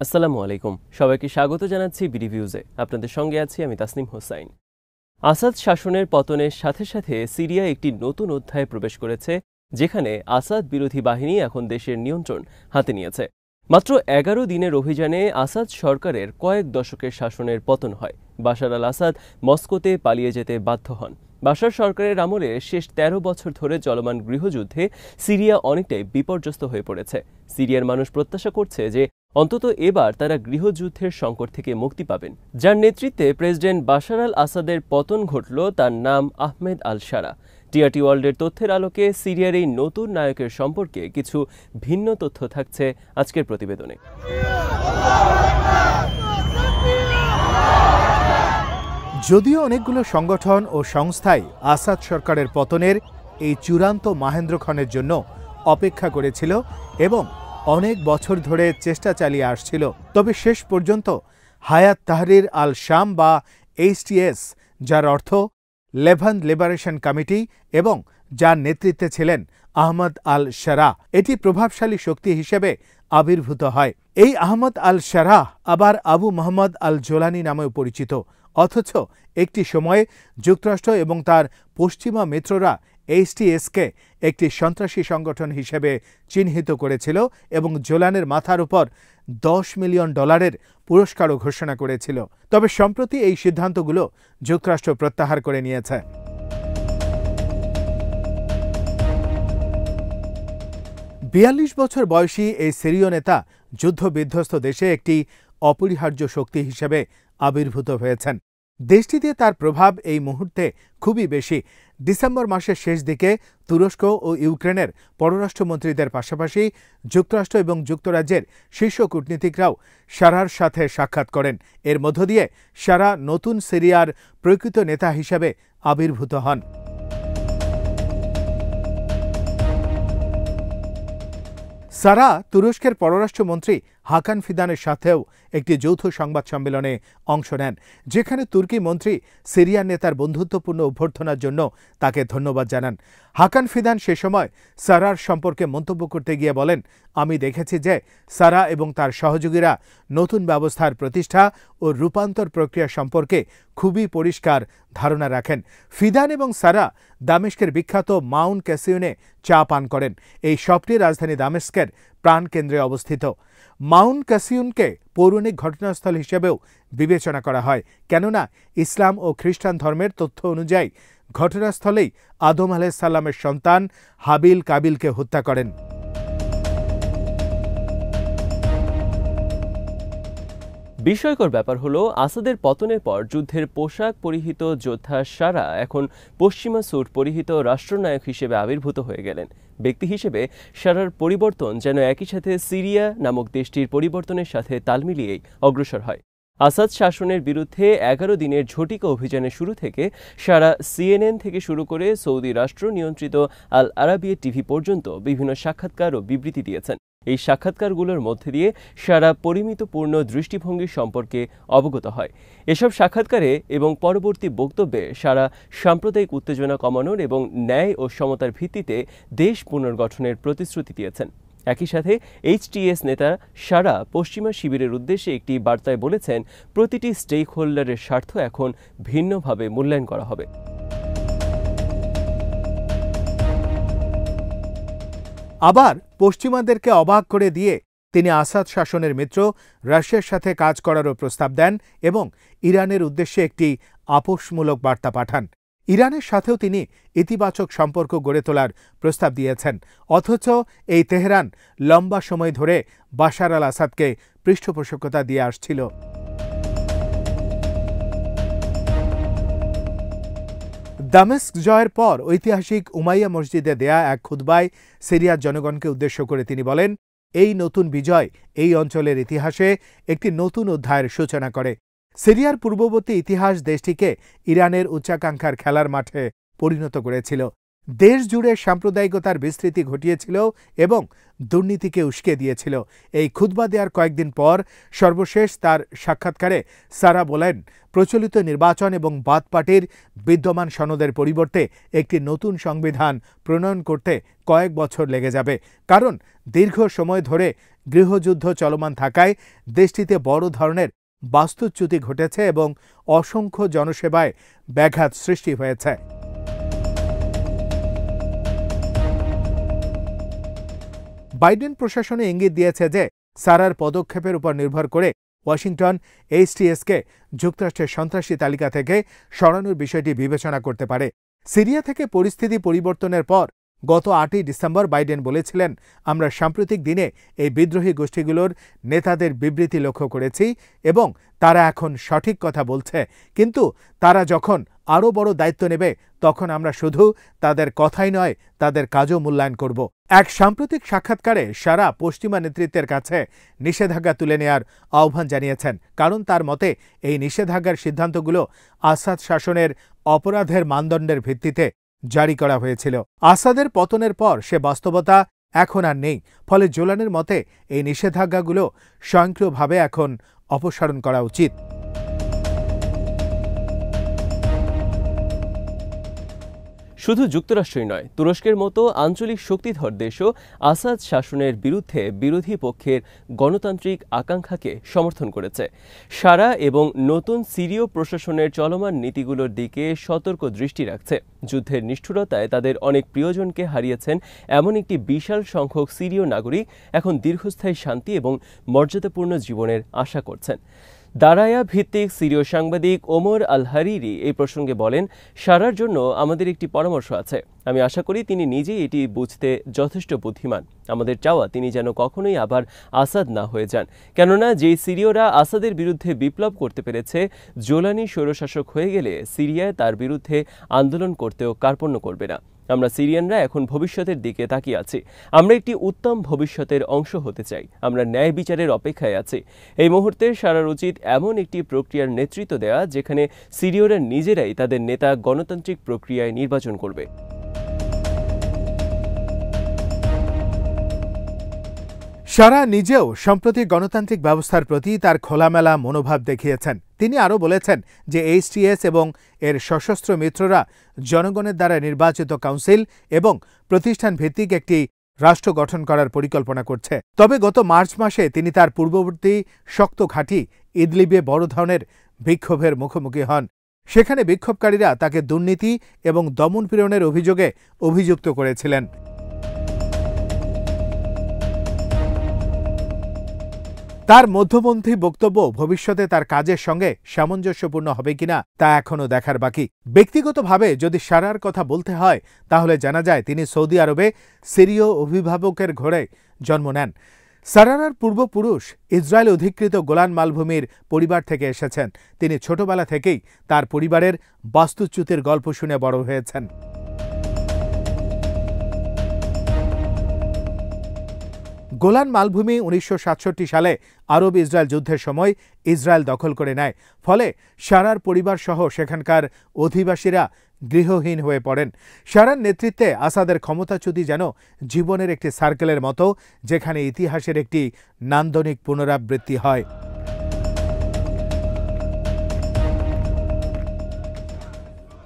আসসালামু আলাইকুম, সবাইকে স্বাগত জানাচ্ছি বিডি ভিউজে। আপনাদের সঙ্গে আছি আমি তাসনিম হোসাইন। আসাদ শাসনের পতনের সাথে সাথে সিরিয়া একটি নতুন অধ্যায়ে প্রবেশ করেছে, যেখানে আসাদ বিরোধী বাহিনী এখন দেশের নিয়ন্ত্রণ হাতে নিয়েছে। মাত্র ১১ দিনের অভিযানে আসাদ সরকারের কয়েক দশকের শাসনের পতন হয়। বাশার আল আসাদ মস্কোতে পালিয়ে যেতে বাধ্য হন। বাশার সরকারের আমলে শেষ ১৩ বছর ধরে চলমান গৃহযুদ্ধে সিরিয়া অনেকটাই বিপর্যস্ত হয়ে পড়েছে। সিরিয়ার মানুষ প্রত্যাশা করছে যে অন্তত এবার তারা গৃহযুদ্ধের সংকট থেকে মুক্তি পাবেন। যার নেতৃত্বে প্রেসিডেন্ট বাশার আল আসাদের পতন ঘটল, তার নাম আহমেদ আল শারা। টিআরটি ওয়ার্ল্ডের তথ্যের আলোকে সিরিয়ার এই নতুন নায়কের সম্পর্কে কিছু ভিন্ন তথ্য থাকছে আজকের প্রতিবেদনে। যদিও অনেকগুলো সংগঠন ও সংস্থাই আসাদ সরকারের পতনের এই চূড়ান্ত মাহেন্দ্রক্ষণের জন্য অপেক্ষা করেছিল এবং অনেক বছর ধরে চেষ্টা চালিয়ে আসছিল, তবে শেষ পর্যন্ত হায়াত তাহরির আল শাম বা এইচটিএস, যার অর্থ লেভান্ট লিবারেশন কমিটি এবং যার নেতৃত্বে ছিলেন আহমদ আল শারা, এটি প্রভাবশালী শক্তি হিসেবে আবির্ভূত হয়। এই আহমদ আল শারা আবার আবু মোহাম্মদ আল জোলানি নামেও পরিচিত। অথচ একটি সময়ে যুক্তরাষ্ট্র এবং তার পশ্চিমা মিত্ররা এইচটিএসকে একটি সন্ত্রাসী সংগঠন হিসেবে চিহ্নিত করেছিল এবং জোলানের মাথার উপর $10 মিলিয়ন পুরস্কারও ঘোষণা করেছিল। তবে সম্প্রতি এই সিদ্ধান্তগুলো যুক্তরাষ্ট্র প্রত্যাহার করে নিয়েছে। ৪২ বছর বয়সী এই সিরীয় নেতা যুদ্ধবিধ্বস্ত দেশে একটি অপরিহার্য শক্তি হিসেবে আবির্ভূত হয়েছেন। দেশটিতে তার প্রভাব এই মুহূর্তে খুবই বেশি। ডিসেম্বর মাসের শেষ দিকে তুরস্ক ও ইউক্রেনের পররাষ্ট্রমন্ত্রীদের পাশাপাশি যুক্তরাষ্ট্র এবং যুক্তরাজ্যের শীর্ষ কূটনীতিকরাও শারার সাথে সাক্ষাৎ করেন। এর মধ্য দিয়ে শারা নতুন সিরিয়ার প্রকৃত নেতা হিসেবে আবির্ভূত হন। সারা তুরস্কের পররাষ্ট্রমন্ত্রী হাকান ফিদানের সাথেও একটি যৌথ সংবাদ সম্মেলনে অংশ নেন, যেখানে তুর্কি মন্ত্রী সিরিয়ার নেতার বন্ধুত্বপূর্ণ অভ্যর্থনার জন্য তাকে ধন্যবাদ জানান। হাকান ফিদান সে সময় সারার সম্পর্কে মন্তব্য করতে গিয়ে বলেন, আমি দেখেছি যে সারা এবং তার সহযোগীরা নতুন ব্যবস্থার প্রতিষ্ঠা ও রূপান্তর প্রক্রিয়া সম্পর্কে খুবই পরিষ্কার ধারণা রাখেন। ফিদান এবং সারা দামেস্কের বিখ্যাত মাউন্ট ক্যাসিয়নে চা পান করেন। এই শপটি রাজধানী দামেস্কের প্রাণকেন্দ্রে অবস্থিত। মাউন্ট ক্যাসিয়নকে পৌরাণিক ঘটনাস্থল হিসেবেও বিবেচনা করা হয়, কেননা ইসলাম ও খ্রিস্টান ধর্মের তথ্য অনুযায়ী ঘটনাস্থলেই আদম আলাইহিস সালামের সন্তান হাবিল কাবিলকে হত্যা করেন। বিস্ময়কর ব্যাপার হলো, আসাদের পতনের পর যুদ্ধের পোশাক পরিহিত যোদ্ধা শারা এখন পশ্চিমা স্যুট পরিহিত রাষ্ট্রনায়ক হিসেবে আবির্ভূত হয়ে গেলেন। ব্যক্তি হিসেবে শারার পরিবর্তন যেন একই সাথে সিরিয়া নামক দেশটির পরিবর্তনের সাথে তাল মিলিয়েই অগ্রসর হয়। আসাদ শাসনের বিরুদ্ধে ১১ দিনের ঝটিকা অভিযানের শুরু থেকে শারা সিএনএন থেকে শুরু করে সৌদি রাষ্ট্র নিয়ন্ত্রিত আল আরাবিয়া টিভি পর্যন্ত বিভিন্ন সাক্ষাৎকার ও বিবৃতি দিয়েছেন। এই সাক্ষাৎকারগুলোর মধ্যে দিয়ে শারা পরিমিতপূর্ণ দৃষ্টিভঙ্গি সম্পর্কে অবগত হয়। এসব সাক্ষাৎকারে এবং পরবর্তী বক্তব্যে শারা সাম্প্রদায়িক উত্তেজনা কমানোর এবং ন্যায় ও সমতার ভিত্তিতে দেশ পুনর্গঠনের প্রতিশ্রুতি দিয়েছেন। একই সাথে এইচটিএস নেতা শারা পশ্চিমা শিবিরের উদ্দেশ্যে একটি বার্তায় বলেছেন, প্রতিটি স্টেক হোল্ডারের স্বার্থ এখন ভিন্নভাবে মূল্যায়ন করা হবে। আবার পশ্চিমাদেরকে অবাক করে দিয়ে তিনি আসাদ শাসনের মিত্র রাশিয়ার সাথে কাজ করারও প্রস্তাব দেন এবং ইরানের উদ্দেশ্যে একটি আপোষমূলক বার্তা পাঠান। ইরানের সাথেও তিনি ইতিবাচক সম্পর্ক গড়ে তোলার প্রস্তাব দিয়েছেন। অথচ এই তেহরান লম্বা সময় ধরে বাশার আল আসাদকে পৃষ্ঠপোষকতা দিয়ে আসছিল। দামেস্ক জয়ের পর ঐতিহাসিক উমাইয়া মসজিদে দেয়া এক খুতবায় সিরিয়ার জনগণকে উদ্দেশ্য করে তিনি বলেন, এই নতুন বিজয় এই অঞ্চলের ইতিহাসে একটি নতুন অধ্যায়ের সূচনা করে। সিরিয়ার পূর্ববর্তী ইতিহাস দেশটিকে ইরানের উচ্চাকাঙ্ক্ষার খেলার মাঠে পরিণত করেছিল। দেশ জুড়ে সাম্প্রদায়িকতার বিস্তৃতি ঘটিয়েছিল এবং দুর্নীতিকে উস্কে দিয়েছিল। এই খুতবা দেওয়ার কয়েকদিন পর সর্বশেষ তার সাক্ষাৎকারে সারা বলেন, প্রচলিত নির্বাচন এবং বাথ পার্টির বিদ্যমান সনদের পরিবর্তে একটি নতুন সংবিধান প্রণয়ন করতে কয়েক বছর লেগে যাবে, কারণ দীর্ঘ সময় ধরে গৃহযুদ্ধ চলমান থাকায় দেশটিতে বড় ধরনের বাস্তুচ্যুতি ঘটেছে এবং অসংখ্য জনসেবায় ব্যাঘাত সৃষ্টি হয়েছে। বাইডেন প্রশাসনে ইঙ্গিত দিয়েছে যে সারার পদক্ষেপের উপর নির্ভর করে ওয়াশিংটন এইচটিএসকে যুক্তরাষ্ট্রের সন্ত্রাসী তালিকা থেকে সরানোর বিষয়টি বিবেচনা করতে পারে। সিরিয়া থেকে পরিস্থিতি পরিবর্তনের পর গত 8ই ডিসেম্বর বাইডেন বলেছিলেন, আমরা সাম্প্রতিক দিনে এই বিদ্রোহী গোষ্ঠীগুলোর নেতাদের বিবৃতি লক্ষ্য করেছি এবং তারা এখন সঠিক কথা বলছে, কিন্তু তারা যখন আরও বড় দায়িত্ব নেবে তখন আমরা শুধু তাদের কথাই নয়, তাদের কাজও মূল্যায়ন করব। এক সাম্প্রতিক সাক্ষাৎকারে সারা পশ্চিমা নেতৃত্বের কাছে নিষেধাজ্ঞা তুলে নেয়ার আহ্বান জানিয়েছেন, কারণ তার মতে এই নিষেধাজ্ঞার সিদ্ধান্তগুলো আসাদ শাসনের অপরাধের মানদণ্ডের ভিত্তিতে জারি করা হয়েছিল। আসাদের পতনের পর সে বাস্তবতা এখন আর নেই, ফলে জোলানের মতে এই নিষেধাজ্ঞাগুলো স্বয়ংক্রিয়ভাবে এখন অপসারণ করা উচিত। শুধু যুক্তরাষ্ট্রই নয়, তুরস্কের মতো আঞ্চলিক শক্তিধর দেশও আসাদ শাসনের বিরুদ্ধে বিরোধী পক্ষের গণতান্ত্রিক আকাঙ্ক্ষাকে সমর্থন করেছে। সারা এবং নতুন সিরীয় প্রশাসনের চলমান নীতিগুলোর দিকে সতর্ক দৃষ্টি রাখছে। যুদ্ধের নিষ্ঠুরতায় তাদের অনেক প্রিয়জনকে হারিয়েছেন এমন একটি বিশাল সংখ্যক সিরীয় নাগরিক এখন দীর্ঘস্থায়ী শান্তি এবং মর্যাদাপূর্ণ জীবনের আশা করছেন। দারায়া ভিত্তিক সিরীয় সাংবাদিক ওমর আল হারিরি এই প্রসঙ্গে বলেন, সারার জন্য আমাদের একটি পরামর্শ আছে। আমি আশা করি তিনি নিজেই এটি বুঝতে যথেষ্ট বুদ্ধিমান। আমাদের চাওয়া তিনি যেন কখনোই আবার আসাদ না হয়ে যান, কেননা যেই সিরীয়রা আসাদের বিরুদ্ধে বিপ্লব করতে পেরেছে, জোলানি স্বৈরশাসক হয়ে গেলে সিরিয়ায় তার বিরুদ্ধে আন্দোলন করতেও কার্পণ্য করবে না। আমরা সিরিয়ানরা এখন ভবিষ্যতের দিকে তাকিয়ে আছি। আমরা একটি উত্তম ভবিষ্যতের অংশ হতে চাই। আমরা ন্যায় বিচারের অপেক্ষায় আছি। এই মুহূর্তে সারার উচিত এমন একটি প্রক্রিয়ার নেতৃত্ব দেওয়া যেখানে সিরীয়রা নিজেরাই তাদের নেতা গণতান্ত্রিক প্রক্রিয়ায় নির্বাচন করবে। সারা নিজেও সম্প্রতি গণতান্ত্রিক ব্যবস্থার প্রতি তার খোলামেলা মনোভাব দেখিয়েছেন। তিনি আরও বলেছেন যে এইচটিএস এবং এর সশস্ত্র মিত্ররা জনগণের দ্বারা নির্বাচিত কাউন্সিল এবং প্রতিষ্ঠান ভিত্তিক একটি রাষ্ট্র গঠন করার পরিকল্পনা করছে। তবে গত মার্চ মাসে তিনি তার পূর্ববর্তী শক্ত ঘাঁটি ইদলিবে বড় ধরনের বিক্ষোভের মুখোমুখি হন। সেখানে বিক্ষোভকারীরা তাকে দুর্নীতি এবং দমনপীড়নের অভিযোগে অভিযুক্ত করেছিলেন। তার মধ্যপন্থী বক্তব্য ভবিষ্যতে তার কাজের সঙ্গে সামঞ্জস্যপূর্ণ হবে কিনা তা এখনও দেখার বাকি। ব্যক্তিগতভাবে যদি সারার কথা বলতে হয় তাহলে জানা যায় তিনি সৌদি আরবে সিরীয় অভিভাবকের ঘরে জন্ম নেন। সারার পূর্বপুরুষ ইসরায়েল অধিকৃত গোলান মালভূমির পরিবার থেকে এসেছেন। তিনি ছোটবেলা থেকেই তার পরিবারের বাস্তুচ্যুতির গল্প শুনে বড় হয়েছেন। গোলান মালভূমি 1967 সালে আরব ইসরায়েল যুদ্ধের সময় ইসরায়েল দখল করে নেয়। ফলে সারার পরিবার সহ সেখানকার অধিবাসীরা গৃহহীন হয়ে পড়েন। সারার নেতৃত্বে আসাদের ক্ষমতাচ্যুতি যেন জীবনের একটি সার্কেলের মতো, যেখানে ইতিহাসের একটি নান্দনিক পুনরাবৃত্তি হয়।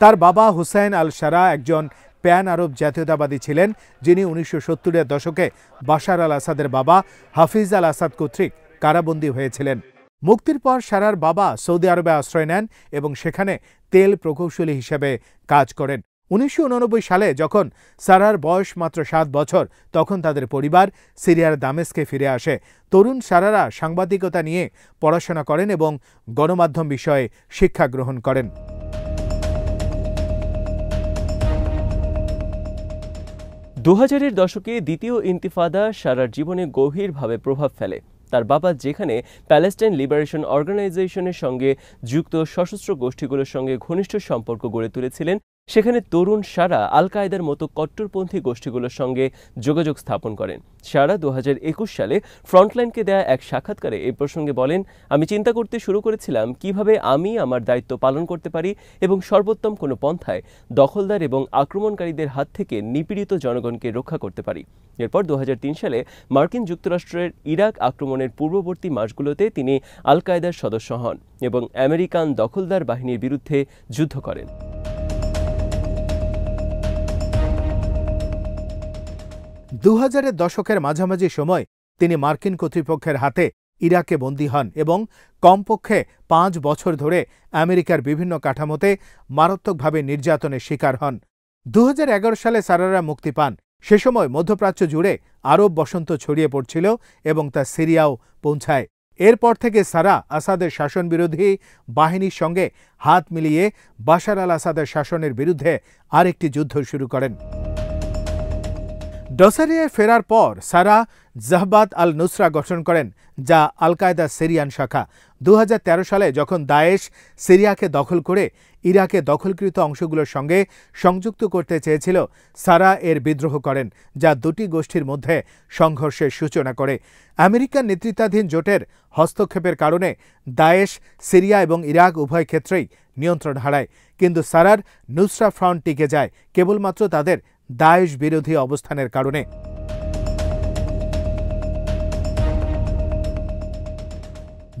তার বাবা হুসাইন আল সারা একজন প্যান আরব জাতীয়তাবাদী ছিলেন, যিনি 1970-এর দশকে বাশার আল আসাদের বাবা হাফিজ আল আসাদ কর্তৃক কারাবন্দী হয়েছিলেন। মুক্তির পর সারার বাবা সৌদি আরবে আশ্রয় নেন এবং সেখানে তেল প্রকৌশলী হিসেবে কাজ করেন। 1989 সালে যখন সারার বয়স মাত্র 7 বছর, তখন তাদের পরিবার সিরিয়ার দামেস্কে ফিরে আসে। তরুণ সারারা সাংবাদিকতা নিয়ে পড়াশোনা করেন এবং গণমাধ্যম বিষয়ে শিক্ষা গ্রহণ করেন। 2000-এর দশকে দ্বিতীয় ইন্তিফাদা সারার জীবনে গভীরভাবে প্রভাব ফেলে। তার বাবা যেখানে প্যালেস্টাইন লিবারেশন অর্গানাইজেশনের সঙ্গে যুক্ত সশস্ত্র গোষ্ঠীগুলোর সঙ্গে ঘনিষ্ঠ সম্পর্ক গড়ে তুলেছিলেন, সেখানে তরুণ সারা আল কায়েদার মতো কট্টরপন্থী গোষ্ঠীগুলোর সঙ্গে যোগাযোগ স্থাপন করেন। সারা 2021 সালে ফ্রন্টলাইনকে দেয়া এক সাক্ষাৎকারে এই প্রসঙ্গে বলেন, আমি চিন্তা করতে শুরু করেছিলাম কিভাবে আমি আমার দায়িত্ব পালন করতে পারি এবং সর্বোত্তম কোনো পন্থায় দখলদার এবং আক্রমণকারীদের হাত থেকে নিপীড়িত জনগণকে রক্ষা করতে পারি। এরপর 2003 সালে মার্কিন যুক্তরাষ্ট্রের ইরাক আক্রমণের পূর্ববর্তী মাসগুলোতে তিনি আল কায়েদার সদস্য হন এবং আমেরিকান দখলদার বাহিনীর বিরুদ্ধে যুদ্ধ করেন। 2000-এর দশকের মাঝামাঝি সময় তিনি মার্কিন কর্তৃপক্ষের হাতে ইরাকে বন্দী হন এবং কমপক্ষে 5 বছর ধরে আমেরিকার বিভিন্ন কাঠামোতে মারাত্মকভাবে নির্যাতনের শিকার হন। 2011 সালে সারারা মুক্তি পান। সে সময় মধ্যপ্রাচ্য জুড়ে আরব বসন্ত ছড়িয়ে পড়ছিল এবং তা সিরিয়াও পৌঁছায়। এরপর থেকে সারা আসাদের শাসনবিরোধী বাহিনীর সঙ্গে হাত মিলিয়ে বাশার আল আসাদের শাসনের বিরুদ্ধে আরেকটি যুদ্ধ শুরু করেন। ডসারিয়ায় ফেরার পর সারা জাহবাত আল নুসরা গঠন করেন, যা আল কায়েদার সিরিয়ান শাখা। 2013 সালে যখন দায়েশ সিরিয়াকে দখল করে ইরাকে দখলকৃত অংশগুলোর সঙ্গে সংযুক্ত করতে চেয়েছিল, সারা এর বিদ্রোহ করেন, যা দুটি গোষ্ঠীর মধ্যে সংঘর্ষের সূচনা করে। আমেরিকান নেতৃত্বাধীন জোটের হস্তক্ষেপের কারণে দায়েশ সিরিয়া এবং ইরাক উভয় ক্ষেত্রেই নিয়ন্ত্রণ হারায়, কিন্তু সারার নুসরা ফ্রন্ট টিকে যায় কেবলমাত্র তাদের দায়েশ বিরোধী অবস্থানের কারণে।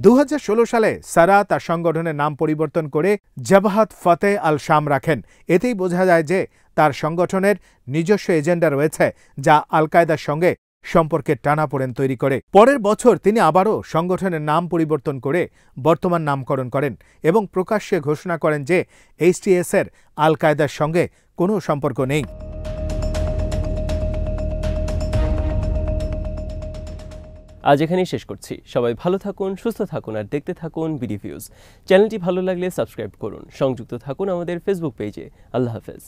2016 সালে সারা তার সংগঠনের নাম পরিবর্তন করে জাবাহাত ফাতে আল শাম রাখেন। এতেই বোঝা যায় যে তার সংগঠনের নিজস্ব এজেন্ডা রয়েছে, যা আল কায়েদার সঙ্গে সম্পর্কের টানাপোড়েন তৈরি করে। পরের বছর তিনি আবারও সংগঠনের নাম পরিবর্তন করে বর্তমান নামকরণ করেন এবং প্রকাশ্যে ঘোষণা করেন যে এইচটিএস-এর আল কায়েদার সঙ্গে কোনো সম্পর্ক নেই। আজ এখানেই শেষ করছি। সবাই ভালো থাকুন, সুস্থ থাকুন আর দেখতে থাকুন বিডি ভিউজ। চ্যানেলটি ভালো লাগলে সাবস্ক্রাইব করুন, সংযুক্ত থাকুন আমাদের ফেসবুক পেজে। আল্লাহ হাফেজ।